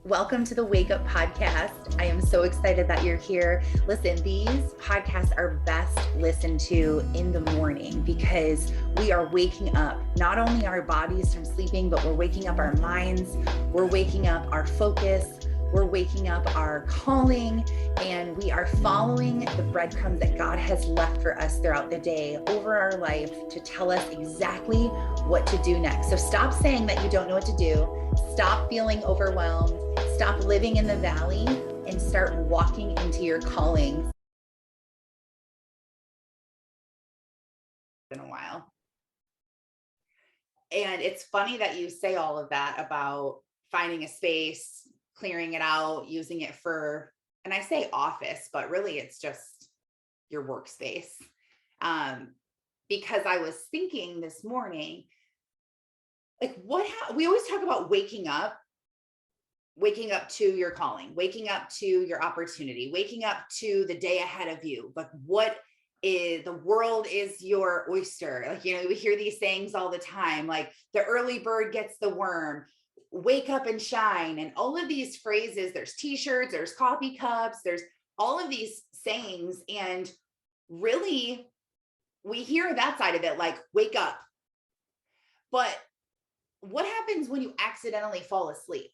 Welcome to the Wake Up Podcast. I am so excited that you're here. Listen, these podcasts are best listened to in the morning because we are waking up not only our bodies from sleeping, but we're waking up our minds, we're waking up our focus, we're waking up our calling, and we are following the breadcrumbs that God has left for us throughout the day over our life to tell us exactly what to do next. So stop saying that you don't know what to do. Stop feeling overwhelmed. Stop living in the valley and start walking into your calling. In a while. And it's funny that you say all of that about finding a space, clearing it out, using it for, and I say office, but really it's just your workspace. Because I was thinking this morning, like we always talk about waking up to your calling, waking up to your opportunity, waking up to the day ahead of you. But what is the world is your oyster? Like, we hear these sayings all the time, like the early bird gets the worm, wake up and shine. And all of these phrases, there's t-shirts, there's coffee cups, there's all of these sayings. And really, we hear that side of it, like wake up. But what happens when you accidentally fall asleep?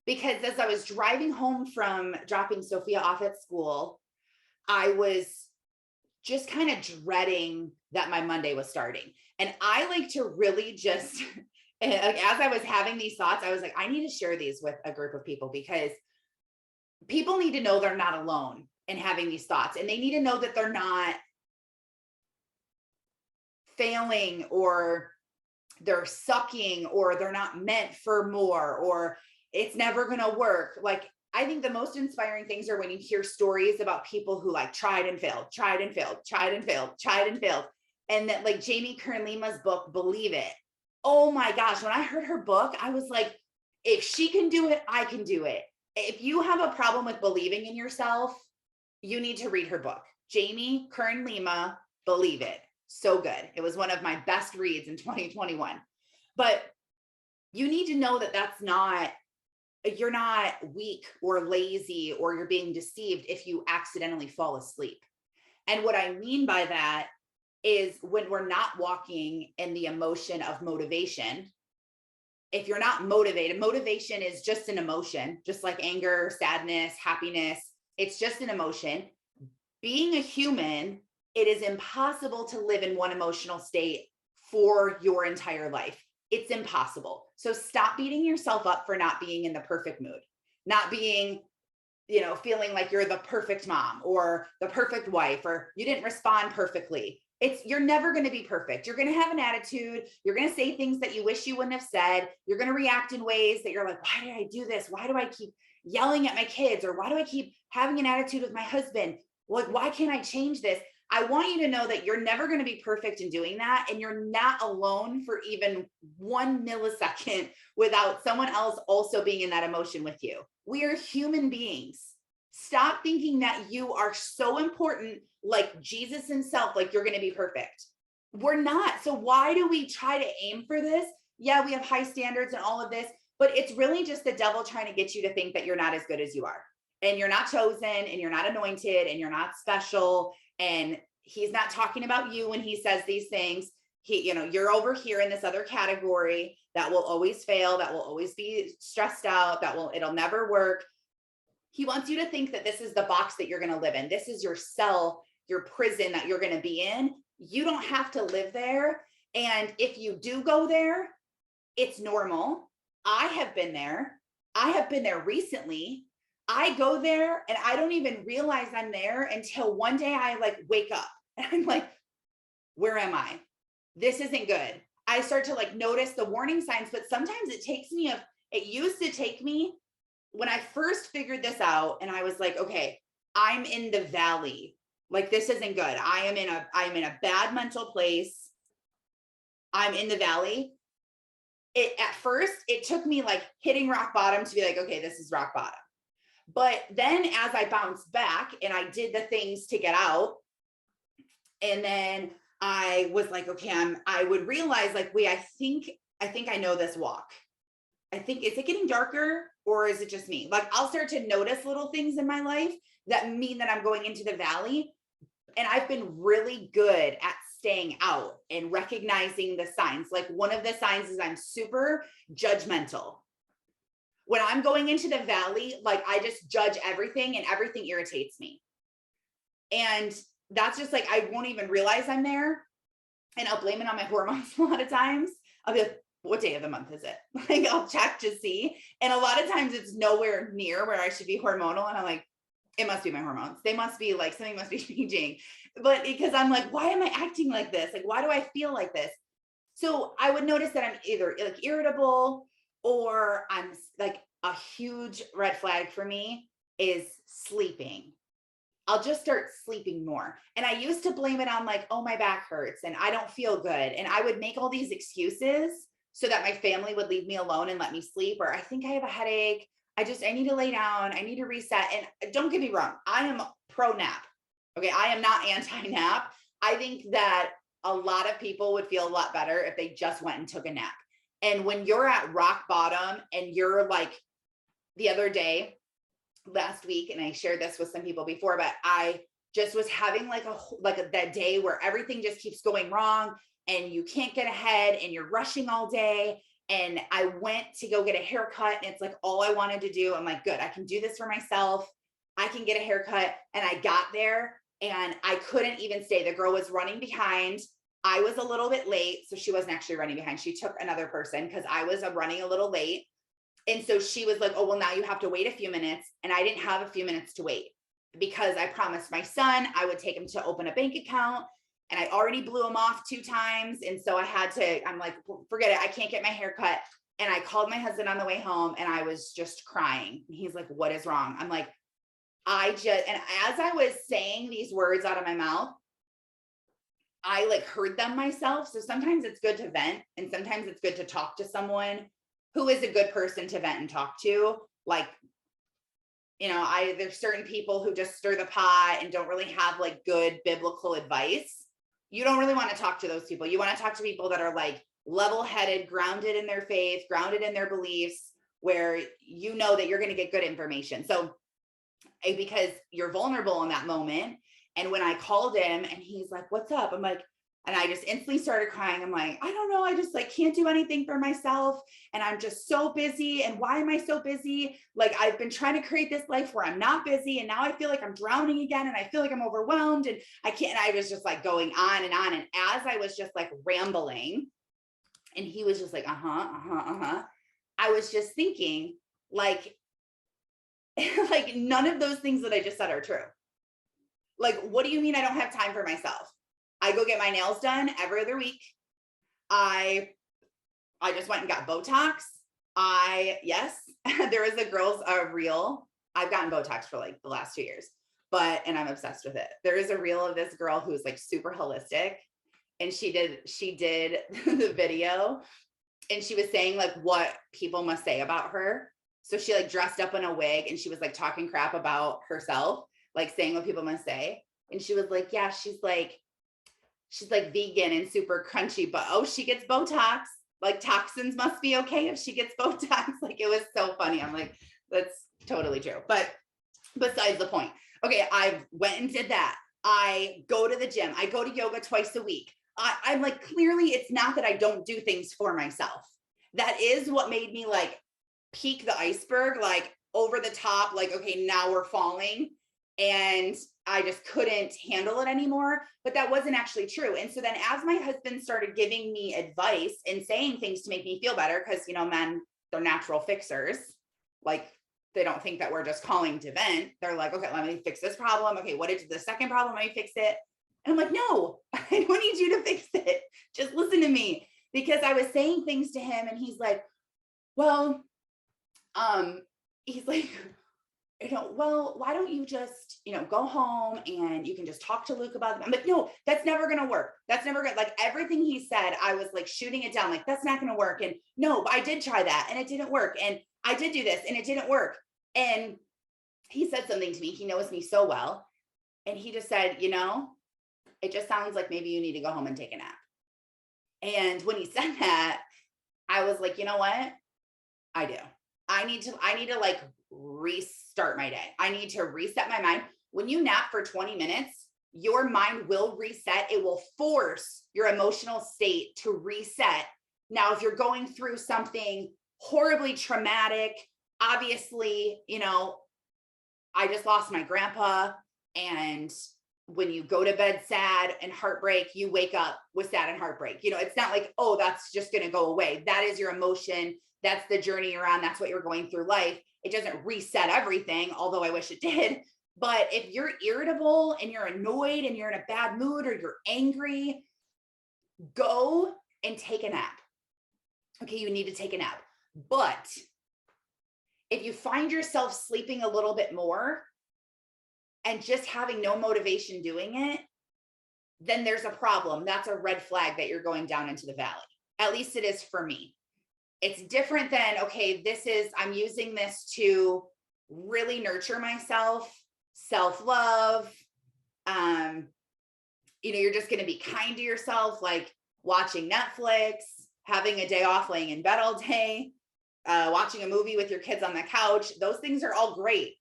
Because as I was driving home from dropping Sophia off at school, I was just kind of dreading that my Monday was starting. And I like to really just, as I was having these thoughts, I was like, I need to share these with a group of people because people need to know they're not alone in having these thoughts. And they need to know that they're not failing or they're sucking or they're not meant for more or it's never going to work. Like, I think the most inspiring things are when you hear stories about people who like tried and failed. And that, like Jamie Kern-Lima's book, Believe It. Oh my gosh. When I heard her book, I was like, if she can do it, I can do it. If you have a problem with believing in yourself, you need to read her book. Jamie Kern-Lima, Believe It. So good. It was one of my best reads in 2021. But you need to know that you're not weak or lazy or you're being deceived if you accidentally fall asleep. And what I mean by that is when we're not walking in the emotion of motivation, if you're not motivated, motivation is just an emotion, just like anger, sadness, happiness. It's just an emotion. Being a human, it is impossible to live in one emotional state for your entire life. It's impossible. So stop beating yourself up for not being in the perfect mood, not being, feeling like you're the perfect mom or the perfect wife, or you didn't respond perfectly. You're never going to be perfect. You're going to have an attitude. You're going to say things that you wish you wouldn't have said. You're going to react in ways that you're like, why did I do this? Why do I keep yelling at my kids? Or why do I keep having an attitude with my husband? Like, why can't I change this? I want you to know that you're never going to be perfect in doing that. And you're not alone for even 1 millisecond without someone else also being in that emotion with you. We are human beings. Stop thinking that you are so important, like Jesus himself, like you're going to be perfect. We're not. So why do we try to aim for this? Yeah, we have high standards and all of this, but it's really just the devil trying to get you to think that you're not as good as you are. And you're not chosen and you're not anointed and you're not special. And he's not talking about you when he says these things. You're over here in this other category that will always fail, that will always be stressed out, it'll never work. He wants you to think that this is the box that you're going to live in. This is your cell, your prison that you're going to be in. You don't have to live there. And if you do go there, it's normal. I have been there. I have been there recently. I go there and I don't even realize I'm there until one day I like wake up and I'm like, where am I? This isn't good. I start to like notice the warning signs, but sometimes it used to take me when I first figured this out and I was like, okay, I'm in the valley. Like, this isn't good. I'm in a bad mental place. I'm in the valley. At first it took me like hitting rock bottom to be like, okay, this is rock bottom. But then as I bounced back and I did the things to get out, and then I was like, okay, I would realize like, wait, I think I know this walk. I think, is it getting darker or is it just me? Like I'll start to notice little things in my life that mean that I'm going into the valley. And I've been really good at staying out and recognizing the signs. Like one of the signs is I'm super judgmental. When I'm going into the valley, like I just judge everything and everything irritates me. And that's just like, I won't even realize I'm there. And I'll blame it on my hormones a lot of times. I'll be like, what day of the month is it? Like I'll check to see. And a lot of times it's nowhere near where I should be hormonal. And I'm like, it must be my hormones. They must be like, something must be changing. But because I'm like, why am I acting like this? Like, why do I feel like this? So I would notice that I'm either like irritable or I'm like, a huge red flag for me is sleeping. I'll just start sleeping more. And I used to blame it on like, oh, my back hurts and I don't feel good. And I would make all these excuses so that my family would leave me alone and let me sleep. Or I think I have a headache. I need to lay down. I need to reset. And don't get me wrong, I am pro nap. Okay. I am not anti nap. I think that a lot of people would feel a lot better if they just went and took a nap. And when you're at rock bottom and you're like, the other day, last week, and I shared this with some people before, but I just was having that day where everything just keeps going wrong and you can't get ahead and you're rushing all day. And I went to go get a haircut and it's like all I wanted to do. I'm like, good, I can do this for myself. I can get a haircut. And I got there and I couldn't even stay. The girl was running behind. I was a little bit late. So she wasn't actually running behind. She took another person because I was running a little late. And so she was like, oh, well, now you have to wait a few minutes. And I didn't have a few minutes to wait because I promised my son I would take him to open a bank account. And I already blew him off 2 times. And so I'm like, forget it. I can't get my hair cut. And I called my husband on the way home and I was just crying. He's like, what is wrong? I'm like, and as I was saying these words out of my mouth, I like heard them myself. So sometimes it's good to vent and sometimes it's good to talk to someone who is a good person to vent and talk to. Like, there's certain people who just stir the pot and don't really have like good biblical advice. You don't really want to talk to those people. You want to talk to people that are like level-headed, grounded in their faith, grounded in their beliefs, where you know that you're going to get good information. So because you're vulnerable in that moment. And when I called him and he's like, what's up? I'm like, and I just instantly started crying. I'm like, I don't know. I just like can't do anything for myself. And I'm just so busy. And why am I so busy? Like I've been trying to create this life where I'm not busy. And now I feel like I'm drowning again. And I feel like I'm overwhelmed and I can't. And I was just like going on and on. And as I was just like rambling and he was just like, I was just thinking like, like none of those things that I just said are true. Like, what do you mean I don't have time for myself? I go get my nails done every other week. I just went and got Botox. Yes, there is a girl's reel. I've gotten Botox for like the last 2 years, and I'm obsessed with it. There is a reel of this girl who's like super holistic. And she did the video and she was saying like what people must say about her. So she like dressed up in a wig and she was like talking crap about herself, like saying what people must say. And she was like, yeah, she's like vegan and super crunchy, but oh, she gets Botox. Like toxins must be okay if she gets Botox. Like it was so funny. I'm like, that's totally true. But besides the point. Okay, I went and did that. I go to the gym. I go to yoga twice a week. I'm like, clearly it's not that I don't do things for myself. That is what made me like peak the iceberg, like over the top, like, okay, now we're falling. And I just couldn't handle it anymore, but that wasn't actually true. And so then as my husband started giving me advice and saying things to make me feel better, because, men, they're natural fixers. Like they don't think that we're just calling to vent. They're like, okay, let me fix this problem. Okay, what is the second problem? Let me fix it. And I'm like, no, I don't need you to fix it. Just listen to me. Because I was saying things to him and he's like, well, he's like, well, why don't you just, go home and you can just talk to Luke about it. I'm like, no, that's never going to work. That's never going to, like everything he said, I was like shooting it down. Like, that's not going to work. And no, but I did try that and it didn't work. And I did do this and it didn't work. And he said something to me. He knows me so well. And he just said, it just sounds like maybe you need to go home and take a nap. And when he said that, I was like, you know what? I do. I need to like restart my day. I need to reset my mind. When you nap for 20 minutes, your mind will reset. It will force your emotional state to reset. Now, if you're going through something horribly traumatic, obviously, I just lost my grandpa, and when you go to bed sad and heartbreak, you wake up with sad and heartbreak. It's not like, oh, that's just going to go away. That is your emotion. That's the journey you're on. That's what you're going through life. It doesn't reset everything, although I wish it did. But if you're irritable and you're annoyed and you're in a bad mood or you're angry, go and take a nap. Okay, you need to take a nap. But if you find yourself sleeping a little bit more and just having no motivation doing it, then there's a problem. That's a red flag that you're going down into the valley. At least it is for me. It's different than, okay, I'm using this to really nurture myself, self-love. You're just going to be kind to yourself, like watching Netflix, having a day off, laying in bed all day, watching a movie with your kids on the couch. Those things are all great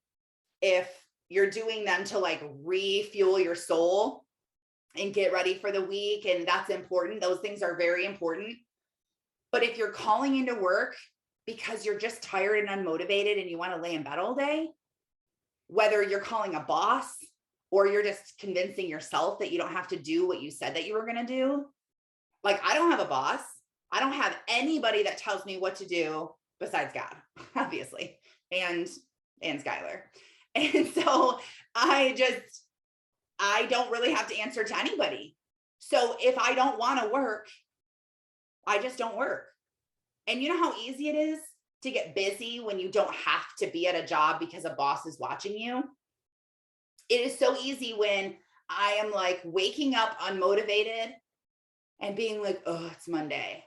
if you're doing them to like refuel your soul and get ready for the week. And that's important. Those things are very important. But if you're calling into work because you're just tired and unmotivated and you want to lay in bed all day, whether you're calling a boss or you're just convincing yourself that you don't have to do what you said that you were going to do. Like, I don't have a boss. I don't have anybody that tells me what to do besides God, obviously, and Skylar. And so I don't really have to answer to anybody. So if I don't want to work, I just don't work. And you know how easy it is to get busy when you don't have to be at a job because a boss is watching you? It is so easy when I am like waking up unmotivated and being like, oh, it's Monday.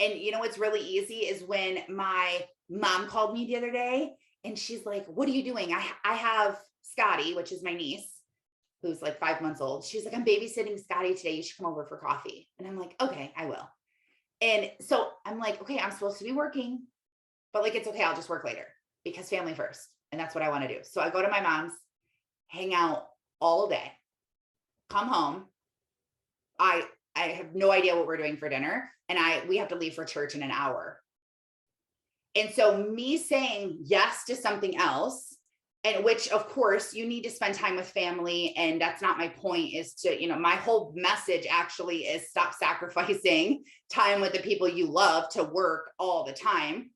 And what's really easy is when my mom called me the other day and she's like, what are you doing? I have Scotty, which is my niece, who's like 5 months old. She's like, I'm babysitting Scotty today. You should come over for coffee. And I'm like, okay, I will. And so I'm like, okay, I'm supposed to be working, but like, it's okay. I'll just work later because family first. And that's what I want to do. So I go to my mom's, hang out all day, come home. I have no idea what we're doing for dinner. And we have to leave for church in an hour. And so me saying yes to something else, and which of course you need to spend time with family. And that's not my point, is to, my whole message actually is stop sacrificing time with the people you love to work all the time.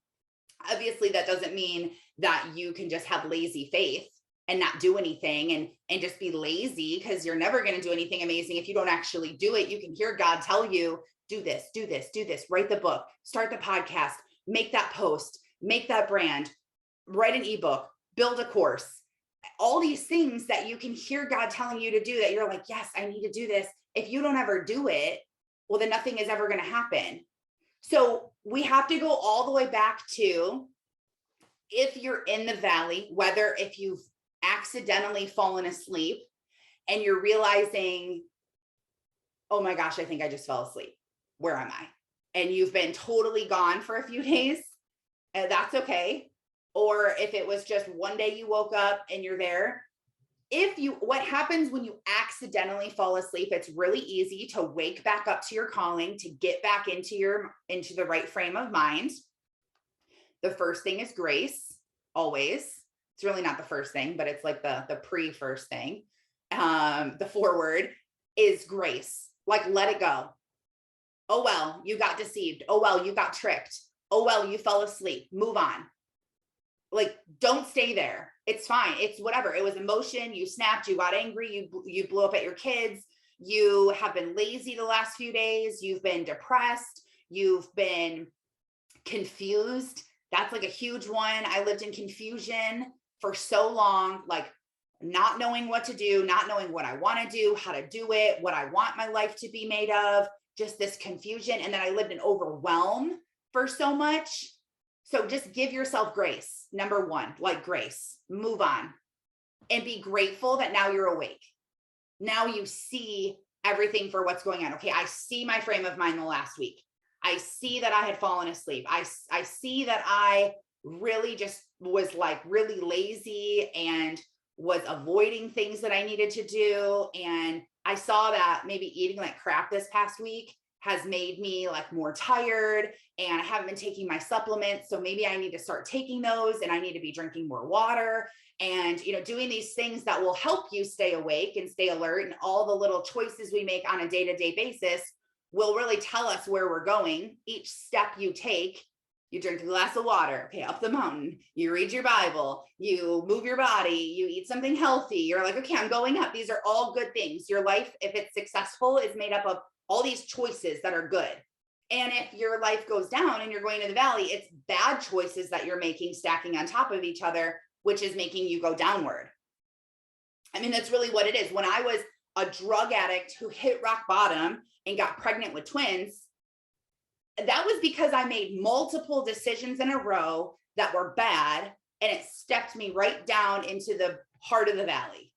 Obviously that doesn't mean that you can just have lazy faith and not do anything and just be lazy, because you're never going to do anything amazing if you don't actually do it. You can hear God tell you, do this, do this, do this, write the book, start the podcast, make that post, make that brand, write an ebook, build a course, all these things that you can hear God telling you to do that you're like, yes, I need to do this. If you don't ever do it, well, then nothing is ever going to happen. So we have to go all the way back to, if you're in the valley, whether if you've accidentally fallen asleep and you're realizing, oh my gosh, I think I just fell asleep. Where am I? And you've been totally gone for a few days, and that's okay. Or if it was just one day you woke up and you're there. What happens when you accidentally fall asleep, it's really easy to wake back up to your calling, to get back into the right frame of mind. The first thing is grace, always. It's really not the first thing, but it's like the pre-first thing. The forward is grace. Like, let it go. Oh, well, you got deceived. Oh, well, you got tricked. Oh, well, you fell asleep. Move on. Like, don't stay there. It's fine. It's whatever. It was emotion. You snapped, you got angry, you blew up at your kids. You have been lazy the last few days. You've been depressed. You've been confused. That's like a huge one. I lived in confusion for so long, like not knowing what to do, not knowing what I want to do, how to do it, what I want my life to be made of, just this confusion. And then I lived in overwhelm for so much. So just give yourself grace. Number one, like grace, move on and be grateful that now you're awake. Now you see everything for what's going on. Okay, I see my frame of mind the last week. I see that I had fallen asleep. I see that I really just was like really lazy and was avoiding things that I needed to do. And I saw that maybe eating like crap this past week has made me like more tired, and I haven't been taking my supplements. So maybe I need to start taking those, and I need to be drinking more water and, doing these things that will help you stay awake and stay alert. And all the little choices we make on a day-to-day basis will really tell us where we're going. Each step you take, you drink a glass of water, okay, up the mountain, you read your Bible, you move your body, you eat something healthy. You're like, okay, I'm going up. These are all good things. Your life, if it's successful, is made up of all these choices that are good. And if your life goes down and you're going to the valley, it's bad choices that you're making stacking on top of each other, which is making you go downward. I mean, that's really what it is. When I was a drug addict who hit rock bottom and got pregnant with twins, that was because I made multiple decisions in a row that were bad, and it stepped me right down into the heart of the valley.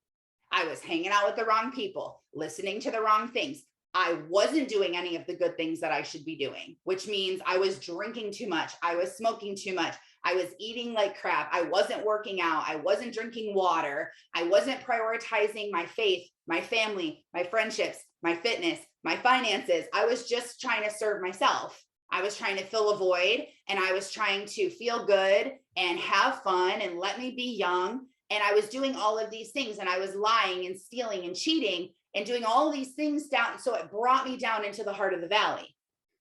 I was hanging out with the wrong people, listening to the wrong things. I wasn't doing any of the good things that I should be doing, which means I was drinking too much. I was smoking too much. I was eating like crap. I wasn't working out. I wasn't drinking water. I wasn't prioritizing my faith, my family, my friendships, my fitness, my finances. I was just trying to serve myself. I was trying to fill a void, and I was trying to feel good and have fun and let me be young. And I was doing all of these things, and I was lying and stealing and cheating and doing all these things down. So it brought me down into the heart of the valley.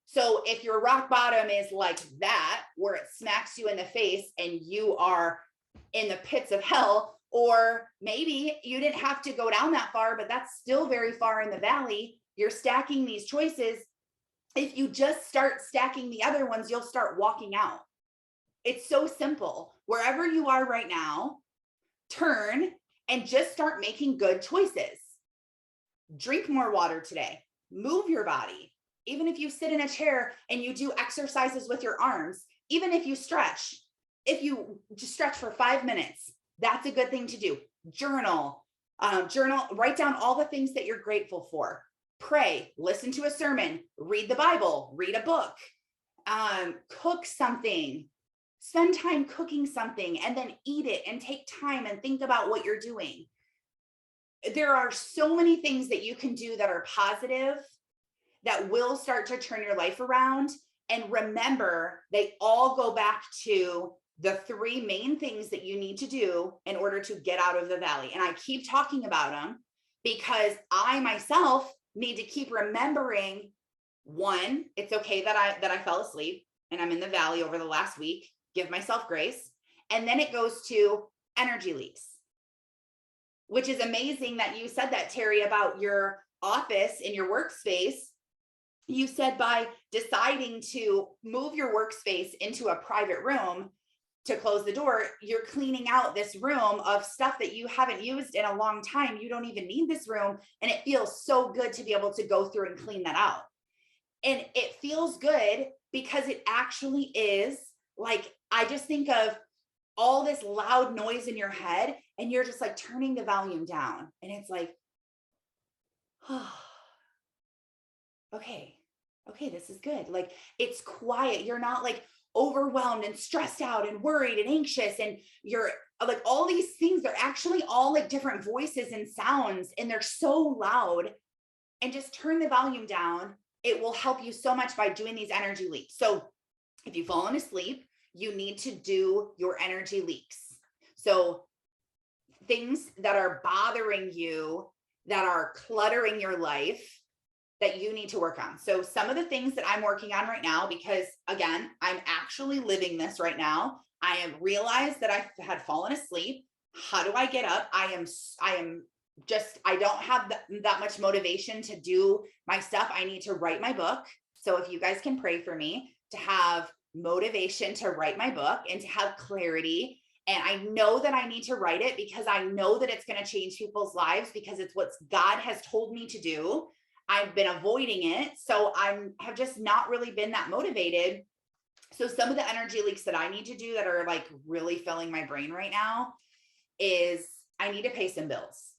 So if your rock bottom is like that, where it smacks you in the face and you are in the pits of hell, or maybe you didn't have to go down that far, but that's still very far in the valley, you're stacking these choices. If you just start stacking the other ones, you'll start walking out. It's so simple. Wherever you are right now, turn and just start making good choices. Drink more water today. Move your body. Even if you sit in a chair and you do exercises with your arms, even if you stretch, if you just stretch for 5 minutes, that's a good thing to do. Journal, write down all the things that you're grateful for. Pray, listen to a sermon, read the Bible, read a book, cook something, spend time cooking something, and then eat it and take time and think about what you're doing. There are so many things that you can do that are positive that will start to turn your life around. And remember, they all go back to the 3 main things that you need to do in order to get out of the valley. And I keep talking about them because I myself need to keep remembering, one, it's okay that I fell asleep and I'm in the valley over the last week. Give myself grace. And then it goes to energy leaks, which is amazing that you said that, Terry, about your office in your workspace. You said by deciding to move your workspace into a private room to close the door, you're cleaning out this room of stuff that you haven't used in a long time. You don't even need this room. And it feels so good to be able to go through and clean that out. And it feels good because it actually is like, I just think of all this loud noise in your head and you're just like turning the volume down. And it's like, oh, okay, this is good. Like, it's quiet. You're not like overwhelmed and stressed out and worried and anxious. And you're like, all these things, they're actually all like different voices and sounds, and they're so loud. And just turn the volume down. It will help you so much by doing these energy leaks. So if you've fallen asleep, you need to do your energy leaks. So things that are bothering you, that are cluttering your life, that you need to work on. So some of the things that I'm working on right now, because again, I'm actually living this right now. I have realized that I had fallen asleep. How do I get up? I don't have that much motivation to do my stuff. I need to write my book. So if you guys can pray for me to have motivation to write my book and to have clarity. And I know that I need to write it because I know that it's going to change people's lives, because it's what God has told me to do. I've been avoiding it. So have just not really been that motivated. So some of the energy leaks that I need to do that are like really filling my brain right now is I need to pay some bills.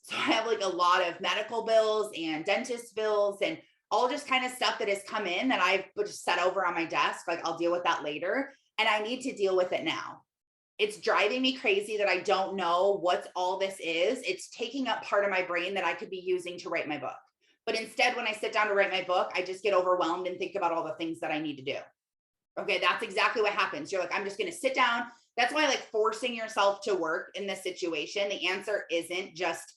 So I have like a lot of medical bills and dentist bills and all just kind of stuff that has come in that I've just set over on my desk. Like I'll deal with that later. And I need to deal with it now. It's driving me crazy that I don't know what all this is. It's taking up part of my brain that I could be using to write my book. But instead, when I sit down to write my book, I just get overwhelmed and think about all the things that I need to do. Okay, that's exactly what happens. You're like, I'm just going to sit down. That's why like forcing yourself to work in this situation, the answer isn't just,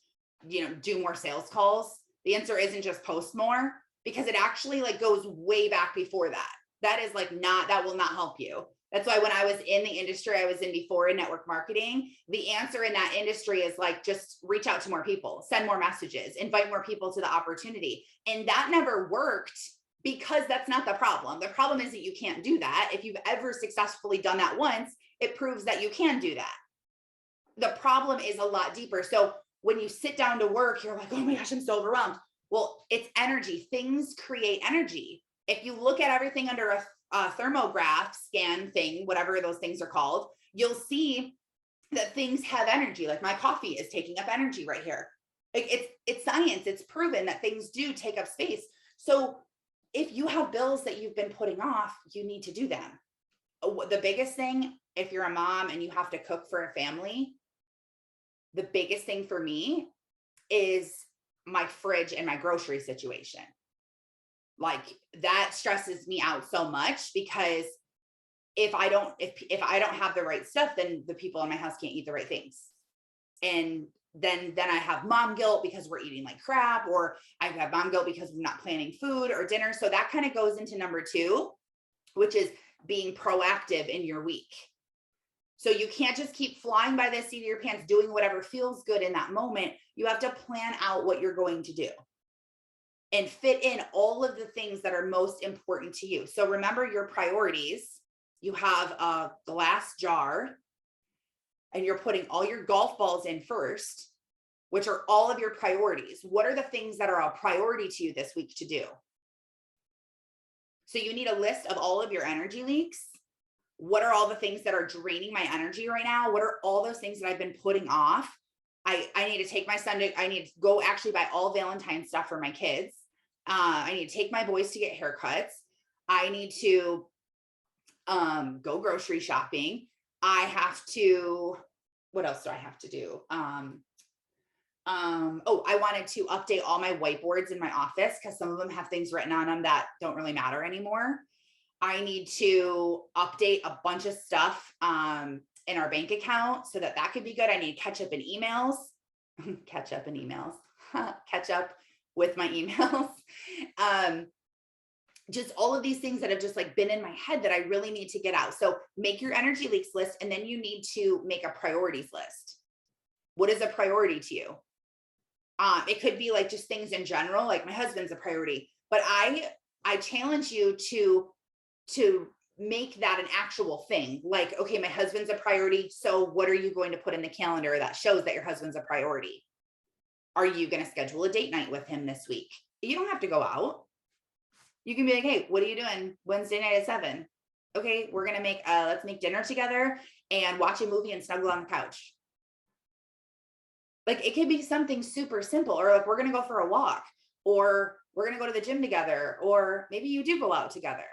do more sales calls. The answer isn't just post more, because it actually like goes way back before that. That is like that will not help you. That's why when I was in the industry I was in before in network marketing, the answer in that industry is like, just reach out to more people, send more messages, invite more people to the opportunity. And that never worked, because that's not the problem. The problem is that you can't do that. If you've ever successfully done that once, it proves that you can do that. The problem is a lot deeper. So when you sit down to work, you're like, oh my gosh, I'm so overwhelmed. Well, it's energy. Things create energy. If you look at everything under a thermograph scan thing, whatever those things are called, you'll see that things have energy. Like my coffee is taking up energy right here. Like it's science. It's proven that things do take up space. So if you have bills that you've been putting off, you need to do them. The biggest thing, if you're a mom and you have to cook for a family, the biggest thing for me is my fridge and my grocery situation. Like that stresses me out so much, because if I don't have the right stuff, then the people in my house can't eat the right things. And then I have mom guilt because we're eating like crap, or I have mom guilt because we're not planning food or dinner. So that kind of goes into number 2, which is being proactive in your week. So you can't just keep flying by the seat of your pants, doing whatever feels good in that moment. You have to plan out what you're going to do and fit in all of the things that are most important to you. So remember your priorities. You have a glass jar and you're putting all your golf balls in first, which are all of your priorities. What are the things that are a priority to you this week to do? So you need a list of all of your energy leaks. What are all the things that are draining my energy right now? What are all those things that I've been putting off? I need to take my son I need to go actually buy all Valentine's stuff for my kids. I need to take my boys to get haircuts. I need to go grocery shopping. I have to, what else do I have to do? I wanted to update all my whiteboards in my office because some of them have things written on them that don't really matter anymore. I need to update a bunch of stuff in our bank account so that could be good. I need to catch up in emails, catch up with my emails. Just all of these things that have just like been in my head that I really need to get out. So make your energy leaks list, and then you need to make a priorities list. What is a priority to you? It could be like just things in general, like my husband's a priority, but I challenge you to make that an actual thing. Like, okay, my husband's a priority. So what are you going to put in the calendar that shows that your husband's a priority? Are you going to schedule a date night with him this week? You don't have to go out. You can be like, hey, what are you doing Wednesday night at 7? Okay, we're going to let's make dinner together and watch a movie and snuggle on the couch. Like it could be something super simple, or like we're going to go for a walk, or we're going to go to the gym together, or maybe you do go out together.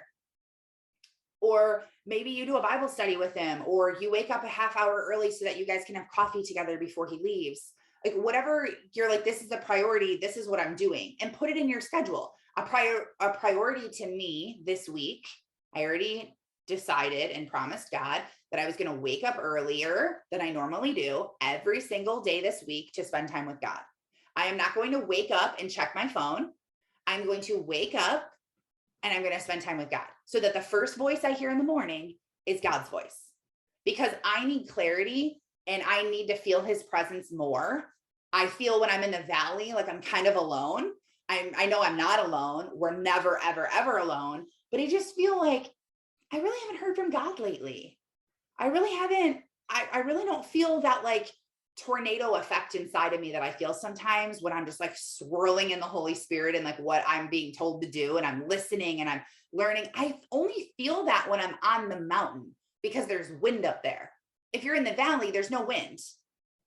Or maybe you do a Bible study with him, or you wake up a half hour early so that you guys can have coffee together before he leaves. Like whatever you're like, this is a priority. This is what I'm doing, and put it in your schedule. A priority to me this week, I already decided and promised God that I was going to wake up earlier than I normally do every single day this week to spend time with God. I am not going to wake up and check my phone. I'm going to wake up and I'm going to spend time with God, so that the first voice I hear in the morning is God's voice, because I need clarity and I need to feel his presence more. I feel when I'm in the valley, like I'm kind of alone. I know I'm not alone. We're never, ever, ever alone, but I just feel like I really haven't heard from God lately. I really haven't. I really don't feel that like tornado effect inside of me that I feel sometimes when I'm just like swirling in the Holy Spirit and like what I'm being told to do, and I'm listening and I'm learning. I only feel that when I'm on the mountain, because there's wind up there. If you're in the valley, there's no wind.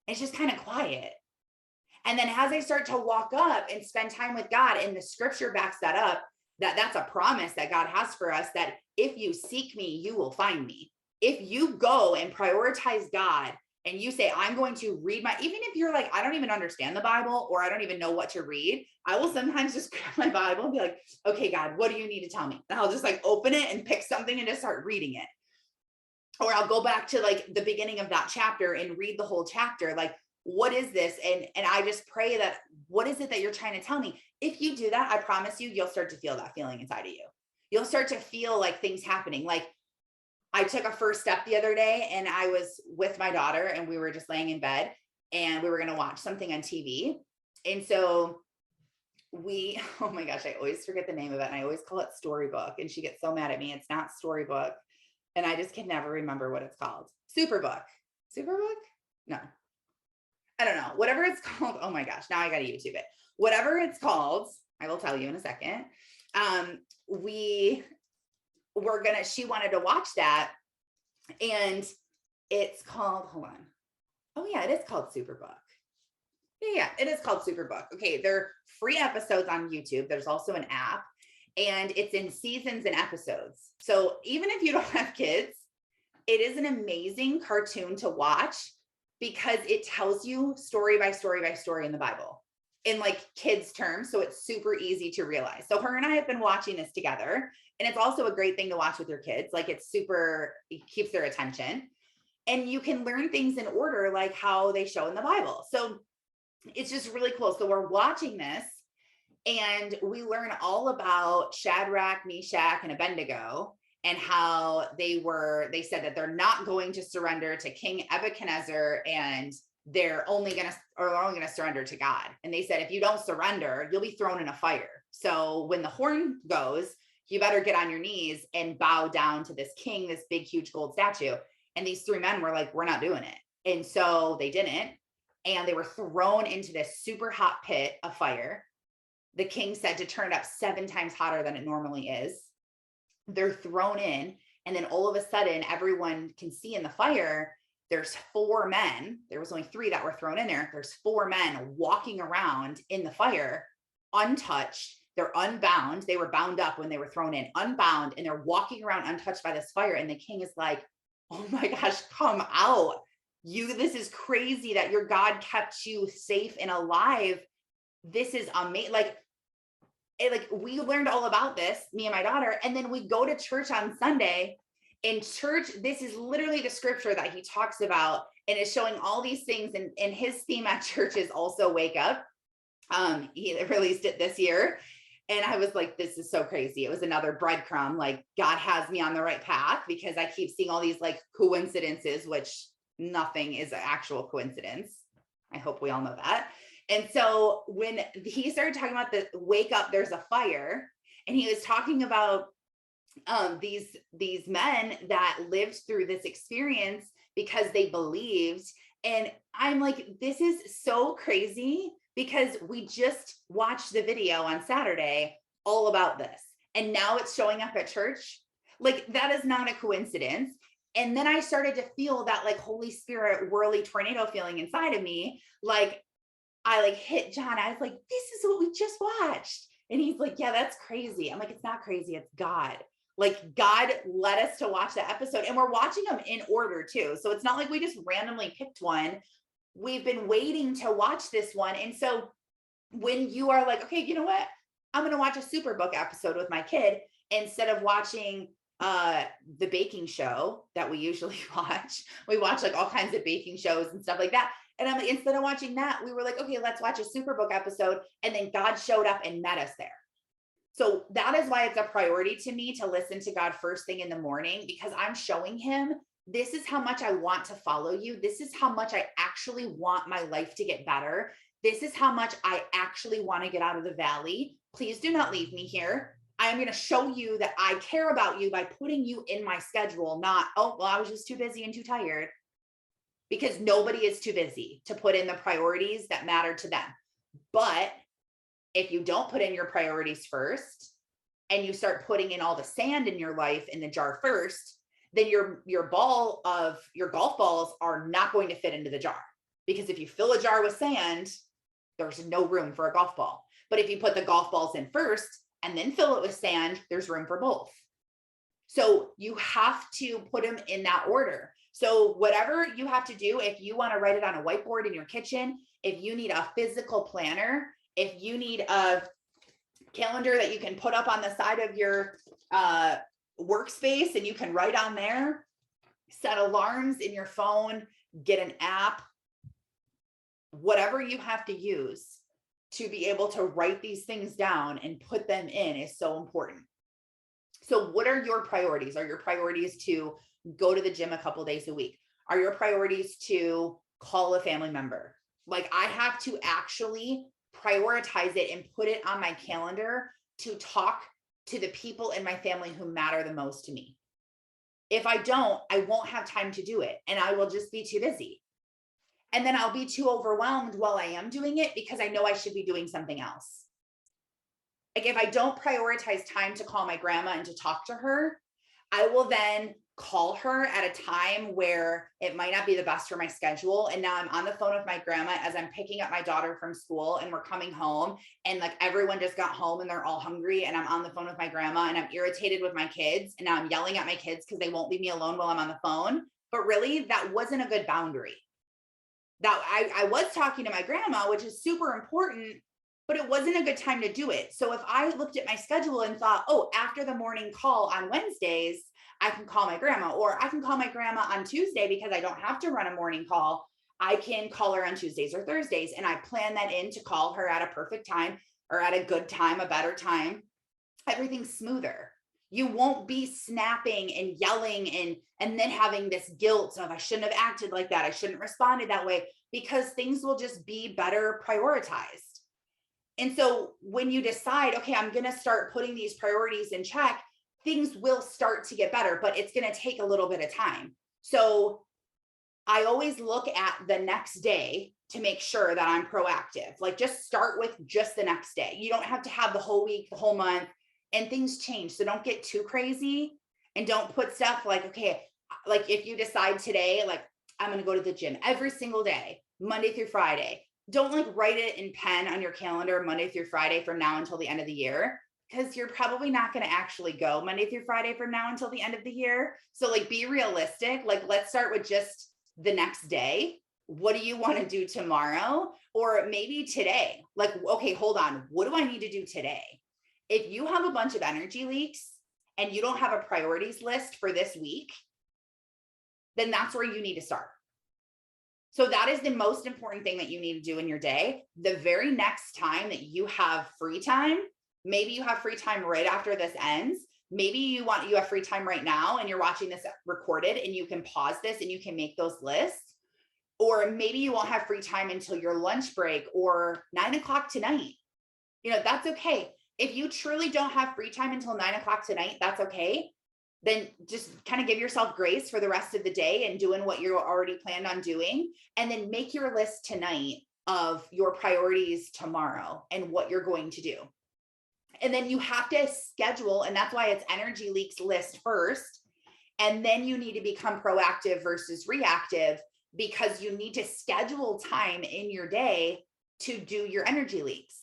It's just kind of quiet. And then as I start to walk up and spend time with God, and the scripture backs that up, that's a promise that God has for us, that if you seek me, you will find me. If you go and prioritize God and you say, I'm going to read even if you're like, I don't even understand the Bible, or I don't even know what to read, I will sometimes just grab my Bible and be like, okay, God, what do you need to tell me? And I'll just like open it and pick something and just start reading it. Or I'll go back to like the beginning of that chapter and read the whole chapter. Like, what is this? And I just pray that, what is it that you're trying to tell me? If you do that, I promise you, you'll start to feel that feeling inside of you. You'll start to feel like things happening. Like, I took a first step the other day, and I was with my daughter, and we were just laying in bed, and we were going to watch something on TV. And so oh my gosh, I always forget the name of it. And I always call it Storybook. And she gets so mad at me. It's not Storybook. And I just can never remember what it's called. Superbook. No, I don't know. Whatever it's called. Oh my gosh. Now I got to YouTube it. Whatever it's called, I will tell you in a second. She wanted to watch that, and it's called, hold on. Oh yeah, it is called Superbook. Yeah, it is called Superbook. Okay, they're free episodes on YouTube. There's also an app, and it's in seasons and episodes. So even if you don't have kids, it is an amazing cartoon to watch, because it tells you story by story by story in the Bible in like kids terms. So it's super easy to realize. So her and I have been watching this together, and it's also a great thing to watch with your kids. Like, it keeps their attention, and you can learn things in order, like how they show in the Bible. So it's just really cool. So we're watching this, and we learn all about Shadrach, Meshach, and Abednego, and how they said that they're not going to surrender to King Nebuchadnezzar, and they're only going to surrender to God. And they said, if you don't surrender, you'll be thrown in a fire. So when the horn goes, you better get on your knees and bow down to this king, this big, huge gold statue. And these three men were like, we're not doing it. And so they didn't. And they were thrown into this super hot pit of fire. The king said to turn it up 7 times hotter than it normally is. They're thrown in. And then all of a sudden, everyone can see in the fire, there's 4 men. There was only 3 that were thrown in there. There's 4 men walking around in the fire, untouched. They're unbound. They were bound up when they were thrown in, unbound, and they're walking around untouched by this fire. And the king is like, oh my gosh, come out. This is crazy that your God kept you safe and alive. This is amazing. Like we learned all about this, me and my daughter, and then we go to church on Sunday. In church, this is literally the scripture that he talks about, and is showing all these things. And his theme at church is also wake up. He released it this year. And I was like, this is so crazy. It was another breadcrumb. Like, God has me on the right path, because I keep seeing all these like coincidences, which nothing is an actual coincidence. I hope we all know that. And so when he started talking about the wake up, there's a fire, and he was talking about these men that lived through this experience because they believed. And I'm like, this is so crazy, because we just watched the video on Saturday all about this, and now it's showing up at church. Like, that is not a coincidence. And then I started to feel that like Holy Spirit whirly tornado feeling inside of me. Like, I like hit John. I was like, this is what we just watched. And he's like, yeah, that's crazy. I'm like, it's not crazy. It's God. Like, God led us to watch that episode, and we're watching them in order too. So it's not like we just randomly picked one. We've been waiting to watch this one. And so when you are like, okay, you know what? I'm going to watch a Superbook episode with my kid instead of watching the baking show that we usually watch. We watch like all kinds of baking shows and stuff like that. And I'm like, instead of watching that, we were like, okay, let's watch a Superbook episode. And then God showed up and met us there. So that is why it's a priority to me to listen to God first thing in the morning, because I'm showing him, this is how much I want to follow you. This is how much I actually want my life to get better. This is how much I actually want to get out of the valley. Please do not leave me here. I am going to show you that I care about you by putting you in my schedule, not, oh, well, I was just too busy and too tired. Because nobody is too busy to put in the priorities that matter to them. But if you don't put in your priorities first, and you start putting in all the sand in your life in the jar first, then your golf balls are not going to fit into the jar. Because if you fill a jar with sand, there's no room for a golf ball. But if you put the golf balls in first and then fill it with sand, there's room for both. So you have to put them in that order. So whatever you have to do, if you want to write it on a whiteboard in your kitchen, if you need a physical planner, if you need a calendar that you can put up on the side of your workspace and you can write on there, set alarms in your phone, get an app, whatever you have to use to be able to write these things down and put them in is so important. So what are your priorities? Are your priorities to go to the gym a couple days a week? Are your priorities to call a family member? Like, I have to actually prioritize it and put it on my calendar to talk to the people in my family who matter the most to me. If I don't, I won't have time to do it and I will just be too busy. And then I'll be too overwhelmed while I am doing it because I know I should be doing something else. Like, if I don't prioritize time to call my grandma and to talk to her, I will then call her at a time where it might not be the best for my schedule. And now I'm on the phone with my grandma as I'm picking up my daughter from school and we're coming home and like everyone just got home and they're all hungry and I'm on the phone with my grandma and I'm irritated with my kids. And now I'm yelling at my kids because they won't leave me alone while I'm on the phone. But really, that wasn't a good boundary. That I was talking to my grandma, which is super important, but it wasn't a good time to do it. So if I looked at my schedule and thought, oh, after the morning call on Wednesdays, I can call my grandma, or I can call my grandma on Tuesday because I don't have to run a morning call. I can call her on Tuesdays or Thursdays. And I plan that in to call her at a perfect time or at a good time, a better time. Everything's smoother. You won't be snapping and yelling and then having this guilt of I shouldn't have acted like that. I shouldn't have responded that way, because things will just be better prioritized. And so when you decide, okay, I'm going to start putting these priorities in check, things will start to get better, but it's going to take a little bit of time. So I always look at the next day to make sure that I'm proactive. Like, just start with just the next day. You don't have to have the whole week, the whole month, and things change. So don't get too crazy and don't put stuff like, okay, like if you decide today, like I'm going to go to the gym every single day, Monday through Friday, don't like write it in pen on your calendar Monday through Friday from now until the end of the year, because you're probably not going to actually go Monday through Friday from now until the end of the year. So like, be realistic. Like, let's start with just the next day. What do you want to do tomorrow? Or maybe today, like, okay, hold on. What do I need to do today? If you have a bunch of energy leaks and you don't have a priorities list for this week, then that's where you need to start. So that is the most important thing that you need to do in your day. The very next time that you have free time, maybe you have free time right after this ends. Maybe you have free time right now and you're watching this recorded and you can pause this and you can make those lists. Or maybe you won't have free time until your lunch break or 9 o'clock tonight. That's okay. If you truly don't have free time until 9 o'clock tonight, that's okay. Then just kind of give yourself grace for the rest of the day and doing what you're already planned on doing. And then make your list tonight of your priorities tomorrow and what you're going to do. And then you have to schedule, and that's why it's energy leaks list first. And then you need to become proactive versus reactive, because you need to schedule time in your day to do your energy leaks.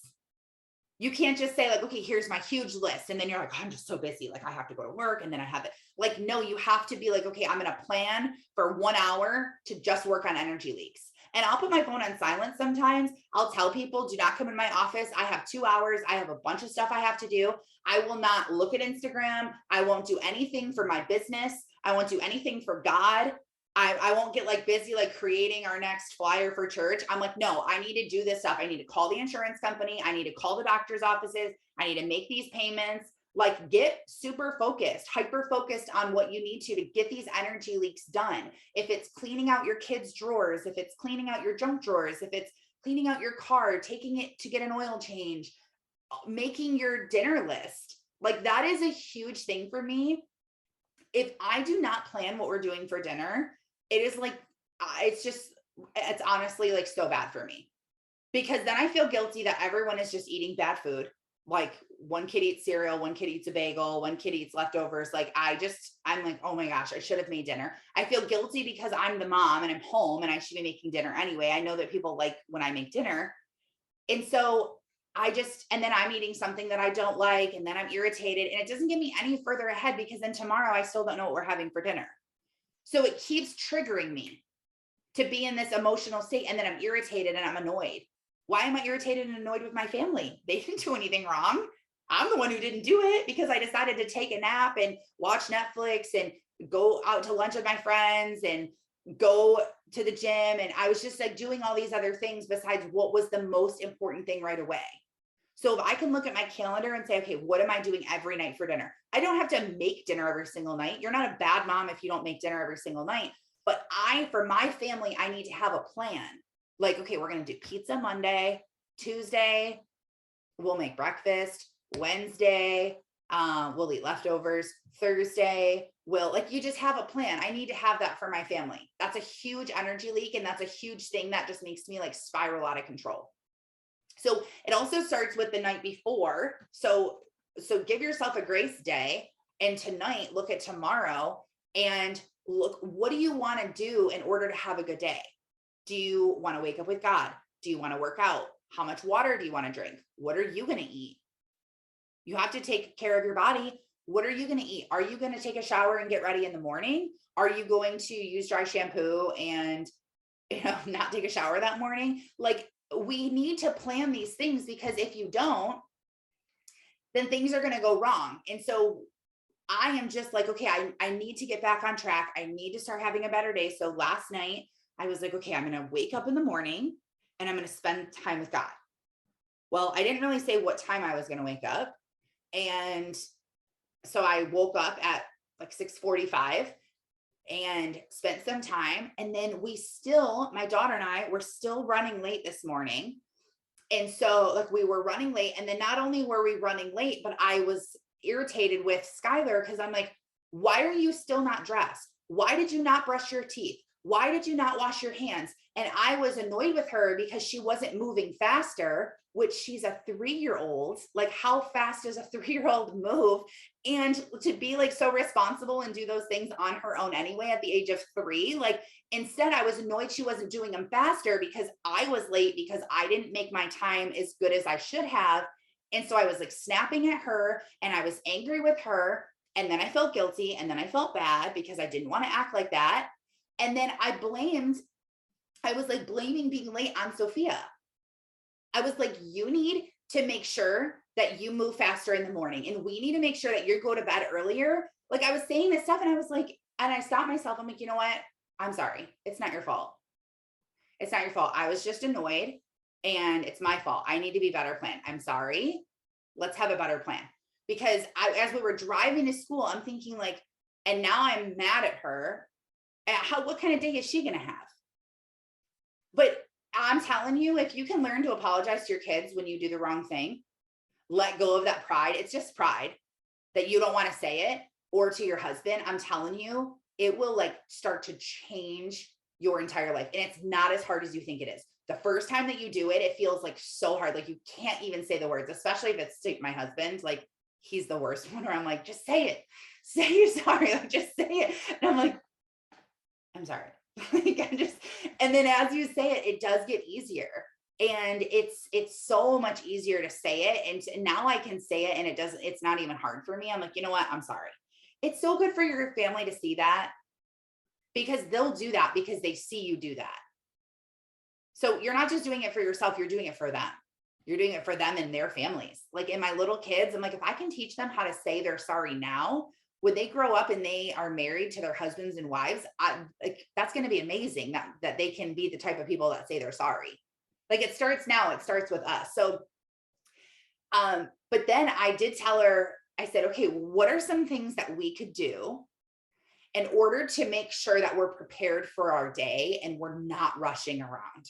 You can't just say like, okay, here's my huge list. And then you're like, oh, I'm just so busy. Like, I have to go to work and then I have it. Like, no, you have to be like, okay, I'm going to plan for 1 hour to just work on energy leaks. And I'll put my phone on silent sometimes. I'll tell people, do not come in my office. I have 2 hours. I have a bunch of stuff I have to do. I will not look at Instagram. I won't do anything for my business. I won't do anything for God. I won't get like busy, like creating our next flyer for church. I'm like, no, I need to do this stuff. I need to call the insurance company. I need to call the doctor's offices. I need to make these payments. Like, get super focused, hyper focused on what you need to get these energy leaks done. If it's cleaning out your kids' drawers, if it's cleaning out your junk drawers, if it's cleaning out your car, taking it to get an oil change, making your dinner list, like that is a huge thing for me. If I do not plan what we're doing for dinner, it is like, it's honestly like so bad for me, because then I feel guilty that everyone is just eating bad food. Like, one kid eats cereal, one kid eats a bagel, one kid eats leftovers. Like, I'm like, oh my gosh, I should have made dinner. I feel guilty because I'm the mom and I'm home and I should be making dinner anyway. I know that people like when I make dinner, And so and then I'm eating something that I don't like, and then I'm irritated, and it doesn't get me any further ahead because then tomorrow I still don't know what we're having for dinner. So it keeps triggering me to be in this emotional state, and then I'm irritated and I'm annoyed. Why am I irritated and annoyed with my family? They didn't do anything wrong. I'm the one who didn't do it because I decided to take a nap and watch Netflix and go out to lunch with my friends and go to the gym. And I was just like doing all these other things besides what was the most important thing right away. So if I can look at my calendar and say, okay, what am I doing every night for dinner? I don't have to make dinner every single night. You're not a bad mom if you don't make dinner every single night. But for my family, I need to have a plan. Like, okay, we're going to do pizza Monday, Tuesday, we'll make breakfast, Wednesday, we'll eat leftovers, Thursday, you just have a plan. I need to have that for my family. That's a huge energy leak. And that's a huge thing that just makes me like spiral out of control. So it also starts with the night before. So give yourself a grace day, and tonight look at tomorrow and look, what do you want to do in order to have a good day? Do you want to wake up with God? Do you want to work out? How much water do you want to drink? What are you going to eat? You have to take care of your body. What are you going to eat? Are you going to take a shower and get ready in the morning? Are you going to use dry shampoo and not take a shower that morning? Like, we need to plan these things, because if you don't, then things are going to go wrong. And so I am just like, okay, I need to get back on track. I need to start having a better day. So last night I was like, okay, I'm going to wake up in the morning and I'm going to spend time with God. Well, I didn't really say what time I was going to wake up. And so I woke up at like 6:45 and spent some time. And then my daughter and I were still running late this morning. And so like we were running late. And then not only were we running late, but I was irritated with Skylar because I'm like, why are you still not dressed? Why did you not brush your teeth? Why did you not wash your hands? And I was annoyed with her because she wasn't moving faster, which she's a 3-year-old. Like, how fast does a 3-year-old move? And to be like so responsible and do those things on her own anyway at the age of 3, like instead I was annoyed she wasn't doing them faster because I was late because I didn't make my time as good as I should have. And so I was like snapping at her and I was angry with her. And then I felt guilty. And then I felt bad because I didn't want to act like that. And then I was like blaming being late on Sophia. I was like, you need to make sure that you move faster in the morning. And we need to make sure that you go to bed earlier. Like, I was saying this stuff and I was like, and I stopped myself. I'm like, you know what? I'm sorry. It's not your fault. It's not your fault. I was just annoyed and it's my fault. I need to be better planned. I'm sorry. Let's have a better plan. Because as we were driving to school, I'm thinking like, and now I'm mad at her. What kind of day is she going to have? But I'm telling you, if you can learn to apologize to your kids when you do the wrong thing, let go of that pride. It's just pride that you don't want to say it, or to your husband. I'm telling you, it will like start to change your entire life. And it's not as hard as you think it is. The first time that you do it, it feels like so hard. Like you can't even say the words, especially if it's to my husband. Like, he's the worst one where I'm like, just say it. Say you're sorry. Like, just say it. And I'm like, I'm sorry. And then as you say it, it does get easier. And it's so much easier to say it. And now I can say it and it's not even hard for me. I'm like, you know what? I'm sorry. It's so good for your family to see that, because they'll do that because they see you do that. So you're not just doing it for yourself, you're doing it for them. You're doing it for them and their families. Like in my little kids, I'm like, if I can teach them how to say they're sorry now, when they grow up and they are married to their husbands and wives, that's going to be amazing that they can be the type of people that say they're sorry. Like, it starts now, it starts with us. So, but then I did tell her, I said, okay, what are some things that we could do in order to make sure that we're prepared for our day and we're not rushing around?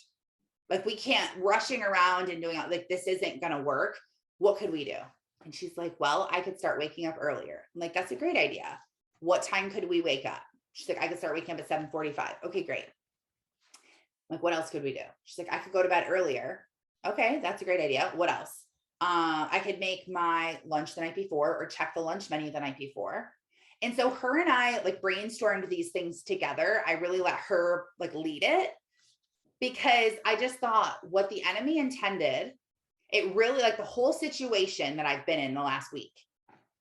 Like, we can't rushing around and doing like, this isn't going to work. What could we do? And she's like, well, I could start waking up earlier. I'm like, that's a great idea. What time could we wake up? She's like, I could start waking up at 7:45. Okay, great. I'm like, what else could we do? She's like, I could go to bed earlier. Okay, that's a great idea. What else? I could make my lunch the night before or check the lunch menu the night before. And so her and I like brainstormed these things together. I really let her like lead it, because I just thought what the enemy intended It really, like, the whole situation that I've been in the last week,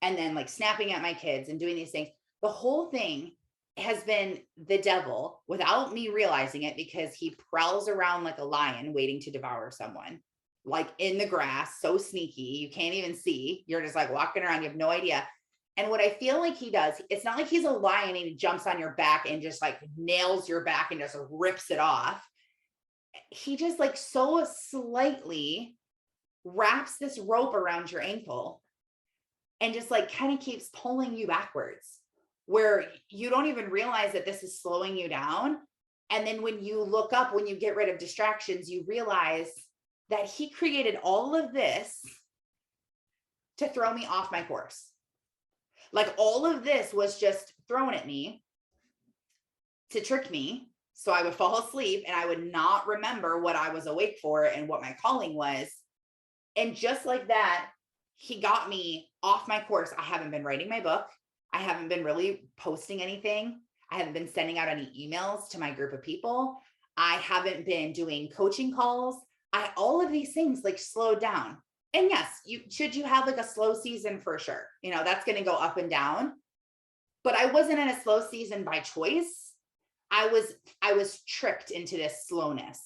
and then like snapping at my kids and doing these things, the whole thing has been the devil without me realizing it, because he prowls around like a lion waiting to devour someone, like in the grass, so sneaky, you can't even see. You're just like walking around, you have no idea. And what I feel like he does, it's not like he's a lion and he jumps on your back and just like nails your back and just rips it off. He just like so slightly wraps this rope around your ankle and just like kind of keeps pulling you backwards, where you don't even realize that this is slowing you down. And then when you look up, when you get rid of distractions, you realize that he created all of this to throw me off my course. Like all of this was just thrown at me to trick me. So I would fall asleep and I would not remember what I was awake for and what my calling was. And just like that, he got me off my course. I haven't been writing my book. I haven't been really posting anything. I haven't been sending out any emails to my group of people. I haven't been doing coaching calls. All of these things like slowed down. And yes, you have like a slow season for sure. That's going to go up and down. But I wasn't in a slow season by choice. I was tricked into this slowness.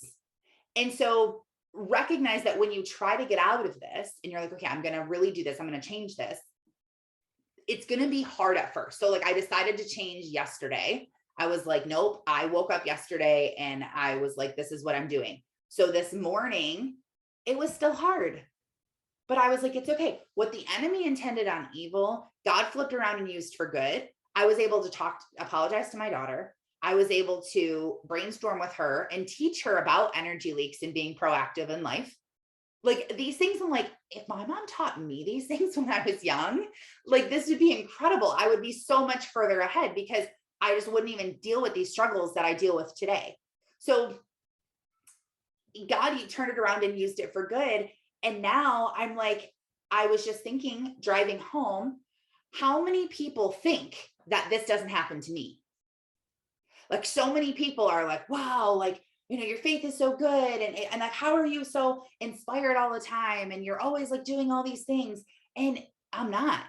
And so recognize that when you try to get out of this and you're like, okay, I'm going to really do this, I'm going to change this, it's going to be hard at first. So like I decided to change yesterday. I was like, nope. I woke up yesterday and I was like, this is what I'm doing. So this morning, it was still hard, but I was like, it's okay. What the enemy intended on evil, God flipped around and used for good. I was able to apologize to my daughter. I was able to brainstorm with her and teach her about energy leaks and being proactive in life. Like these things, I'm like, if my mom taught me these things when I was young, like this would be incredible. I would be so much further ahead because I just wouldn't even deal with these struggles that I deal with today. So God, he turned it around and used it for good. And now I'm like, I was just thinking, driving home, how many people think that this doesn't happen to me? Like so many people are like, wow, like, your faith is so good. And like, how are you so inspired all the time? And you're always like doing all these things. And I'm not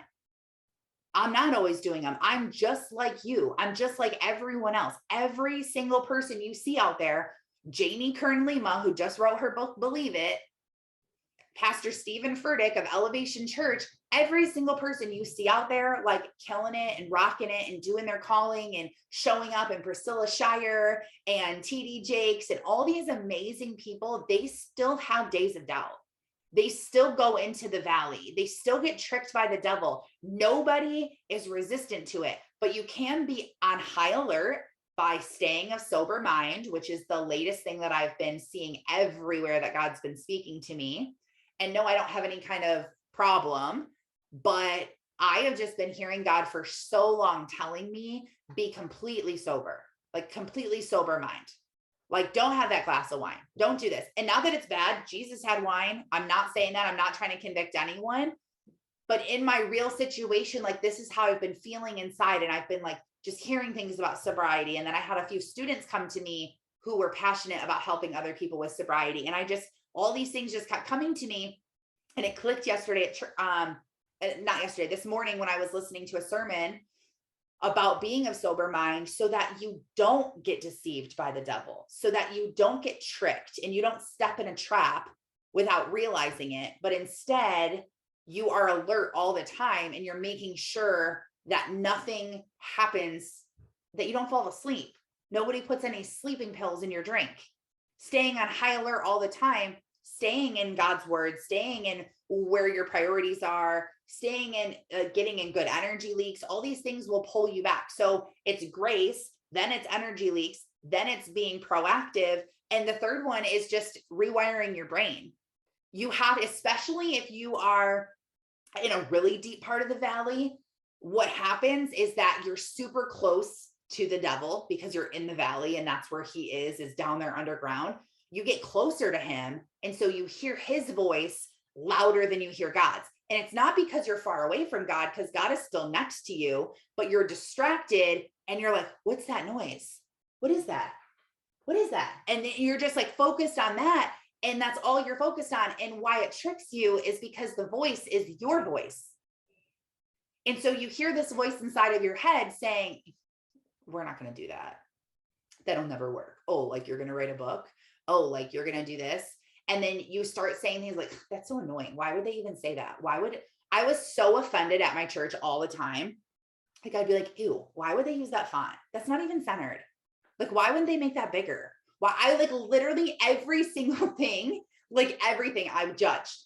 always doing them. I'm just like you. I'm just like everyone else. Every single person you see out there, Jamie Kern-Lima, who just wrote her book, Believe It, Pastor Stephen Furtick of Elevation Church, every single person you see out there, like killing it and rocking it and doing their calling and showing up, and Priscilla Shire and TD Jakes and all these amazing people, they still have days of doubt. They still go into the valley. They still get tricked by the devil. Nobody is resistant to it, but you can be on high alert by staying of sober mind, which is the latest thing that I've been seeing everywhere that God's been speaking to me. And no, I don't have any kind of problem, but I have just been hearing God for so long telling me, be completely sober, like completely sober mind. Like, don't have that glass of wine. Don't do this. And not that it's bad. Jesus had wine. I'm not saying that. I'm not trying to convict anyone. But in my real situation, like this is how I've been feeling inside. And I've been like just hearing things about sobriety. And then I had a few students come to me who were passionate about helping other people with sobriety. And all these things just kept coming to me. And it clicked yesterday this morning when I was listening to a sermon about being of sober mind, so that you don't get deceived by the devil, so that you don't get tricked and you don't step in a trap without realizing it, but instead you are alert all the time and you're making sure that nothing happens, that you don't fall asleep. Nobody puts any sleeping pills in your drink. Staying on high alert all the time, staying in God's word, staying in where your priorities are, staying in, getting in good energy leaks, all these things will pull you back. So it's grace, then it's energy leaks, then it's being proactive. And the third one is just rewiring your brain. You have, especially if you are in a really deep part of the valley, what happens is that you're super close to the devil because you're in the valley and that's where he is down there underground. You get closer to him. And so you hear his voice louder than you hear God's. And it's not because you're far away from God, because God is still next to you, but you're distracted and you're like, what's that noise? What is that? What is that? And then you're just like focused on that. And that's all you're focused on. And why it tricks you is because the voice is your voice. And so you hear this voice inside of your head saying, we're not going to do that. That'll never work. Oh, like you're going to write a book. Oh, like you're going to do this. And then you start saying things like, that's so annoying. Why would they even say that? I was so offended at my church all the time. Like I'd be like, ew, why would they use that font? That's not even centered. Like, why wouldn't they make that bigger? Why? I like literally every single thing, like everything I judged.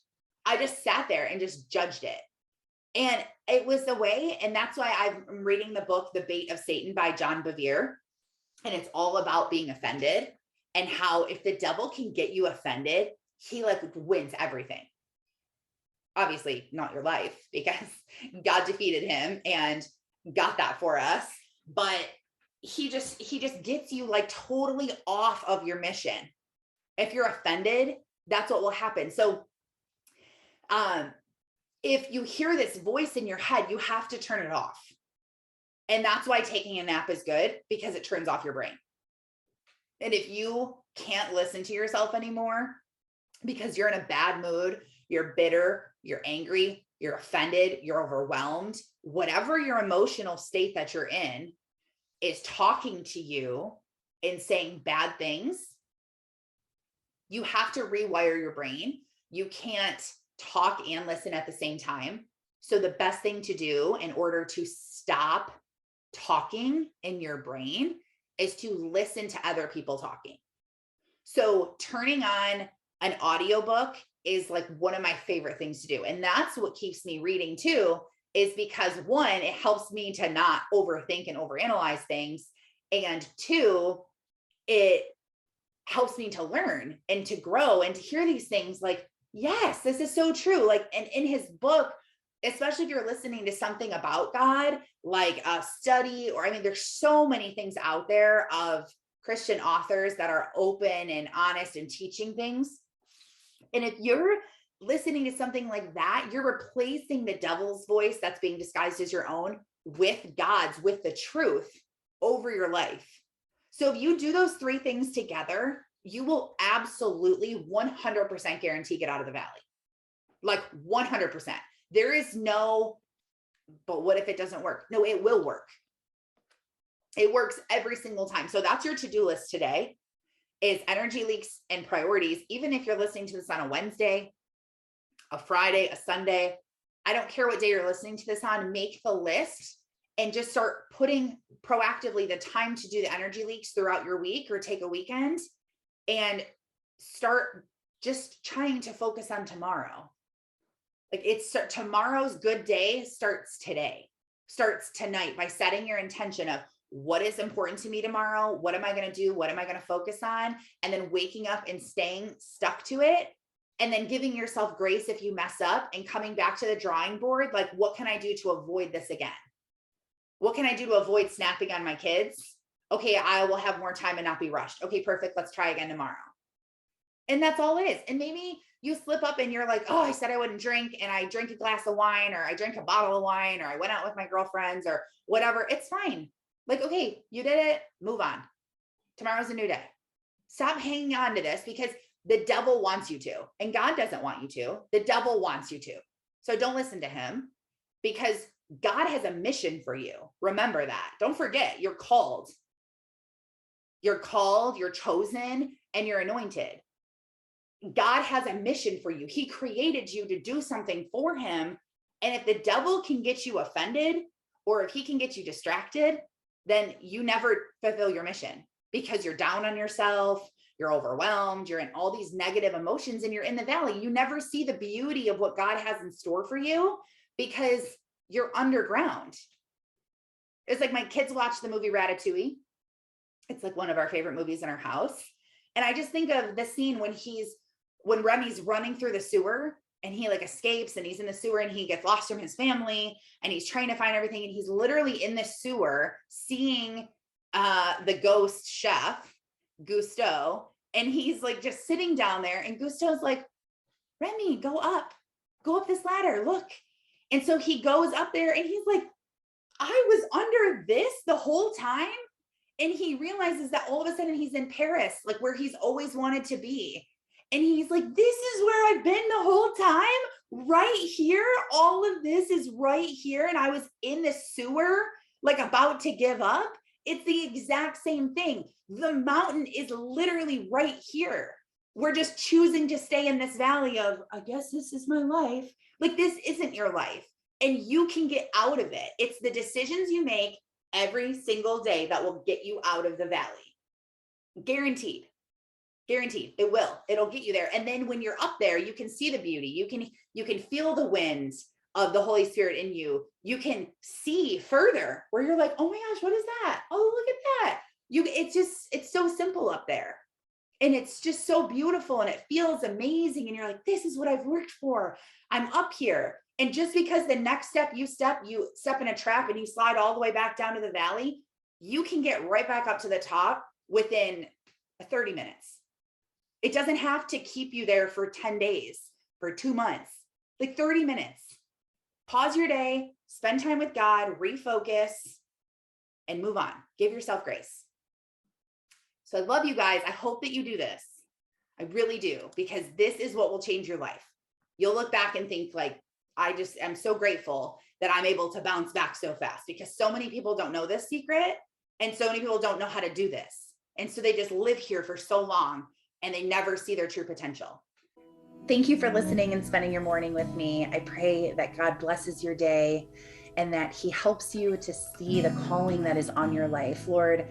I just sat there and just judged it. And it was the way, and that's why I'm reading the book, The Bait of Satan by John Bevere. And it's all about being offended and how if the devil can get you offended, he like wins everything. Obviously not your life, because God defeated him and got that for us. But he just gets you like totally off of your mission. If you're offended, that's what will happen. So, if you hear this voice in your head, you have to turn it off. And that's why taking a nap is good, because it turns off your brain. And if you can't listen to yourself anymore because you're in a bad mood, you're bitter, you're angry, you're offended, you're overwhelmed, whatever your emotional state that you're in is talking to you and saying bad things, you have to rewire your brain. You can't talk and listen at the same time. So the best thing to do in order to stop talking in your brain is to listen to other people talking. So turning on an audiobook is like one of my favorite things to do. And that's what keeps me reading too, is because one, it helps me to not overthink and overanalyze things. And two, it helps me to learn and to grow and to hear these things like, yes, this is so true. Like, and in his book, especially if you're listening to something about God, like a study, or I mean, there's so many things out there of Christian authors that are open and honest and teaching things. And if you're listening to something like that, you're replacing the devil's voice that's being disguised as your own with God's, with the truth over your life. So if you do those three things together, you will absolutely 100% guarantee get out of the valley. Like 100%. There is no, but what if it doesn't work? No, it will work. It works every single time. So that's your to-do list today, is energy leaks and priorities. Even if you're listening to this on a Wednesday, a Friday, a Sunday, I don't care what day you're listening to this on, make the list and just start putting proactively the time to do the energy leaks throughout your week, or take a weekend and start just trying to focus on tomorrow. Like it's tomorrow's good day starts today, starts tonight, by setting your intention of what is important to me tomorrow. What am I going to do? What am I going to focus on? And then waking up and staying stuck to it. And then giving yourself grace if you mess up, and coming back to the drawing board. Like, what can I do to avoid this again? What can I do to avoid snapping on my kids? Okay, I will have more time and not be rushed. Okay, perfect. Let's try again tomorrow. And that's all it is. And maybe you slip up and you're like, oh, I said I wouldn't drink, and I drank a glass of wine, or I drank a bottle of wine, or I went out with my girlfriends, or whatever. It's fine. Like, okay, you did it. Move on. Tomorrow's a new day. Stop hanging on to this, because the devil wants you to, and God doesn't want you to. The devil wants you to. So don't listen to him, because God has a mission for you. Remember that. Don't forget, you're called. You're called, you're chosen, and you're anointed. God has a mission for you. He created you to do something for him. And if the devil can get you offended, or if he can get you distracted, then you never fulfill your mission, because you're down on yourself, you're overwhelmed, you're in all these negative emotions, and you're in the valley. You never see the beauty of what God has in store for you, because you're underground. It's like my kids watch the movie Ratatouille. It's like one of our favorite movies in our house. And I just think of the scene when Remy's running through the sewer, and he like escapes, and he's in the sewer, and he gets lost from his family, and he's trying to find everything. And he's literally in the sewer seeing the ghost chef, Gusteau. And he's like just sitting down there, and Gusteau's like, Remy, go up this ladder, look. And so he goes up there, and he's like, I was under this the whole time. And he realizes that all of a sudden he's in Paris, like where he's always wanted to be. And he's like, this is where I've been the whole time, right here. All of this is right here. And I was in the sewer, like about to give up. It's the exact same thing. The mountain is literally right here. We're just choosing to stay in this valley of, I guess this is my life. Like, this isn't your life, and you can get out of it. It's the decisions you make every single day that will get you out of the valley. Guaranteed. Guaranteed. It will. It'll get you there. And then when you're up there, you can see the beauty. You can feel the wind of the Holy Spirit in you. You can see further where you're like, oh my gosh, what is that? Oh, look at that. It's so simple up there. And it's just so beautiful, and it feels amazing. And you're like, this is what I've worked for. I'm up here. And just because the next step you step in a trap and you slide all the way back down to the valley, you can get right back up to the top within 30 minutes. It doesn't have to keep you there for 10 days, for 2 months, like 30 minutes. Pause your day, spend time with God, refocus, and move on. Give yourself grace. So I love you guys. I hope that you do this. I really do, because this is what will change your life. You'll look back and think like, I just am so grateful that I'm able to bounce back so fast, because so many people don't know this secret, and so many people don't know how to do this. And so they just live here for so long and they never see their true potential. Thank you for listening and spending your morning with me. I pray that God blesses your day and that He helps you to see the calling that is on your life. Lord,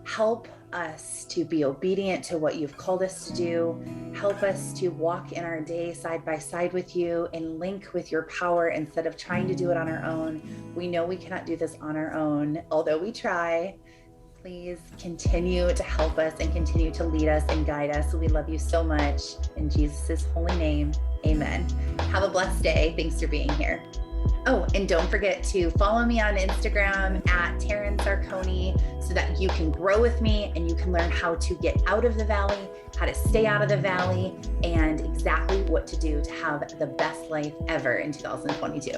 help us to be obedient to what you've called us to do. Help us to walk in our day side by side with you and link with your power instead of trying to do it on our own. We know we cannot do this on our own, although we try. Please continue to help us and continue to lead us and guide us. We love you so much. In Jesus' holy name, amen. Have a blessed day. Thanks for being here. Oh, and don't forget to follow me on Instagram at Taryn Sarconi so that you can grow with me and you can learn how to get out of the valley, how to stay out of the valley, and exactly what to do to have the best life ever in 2022.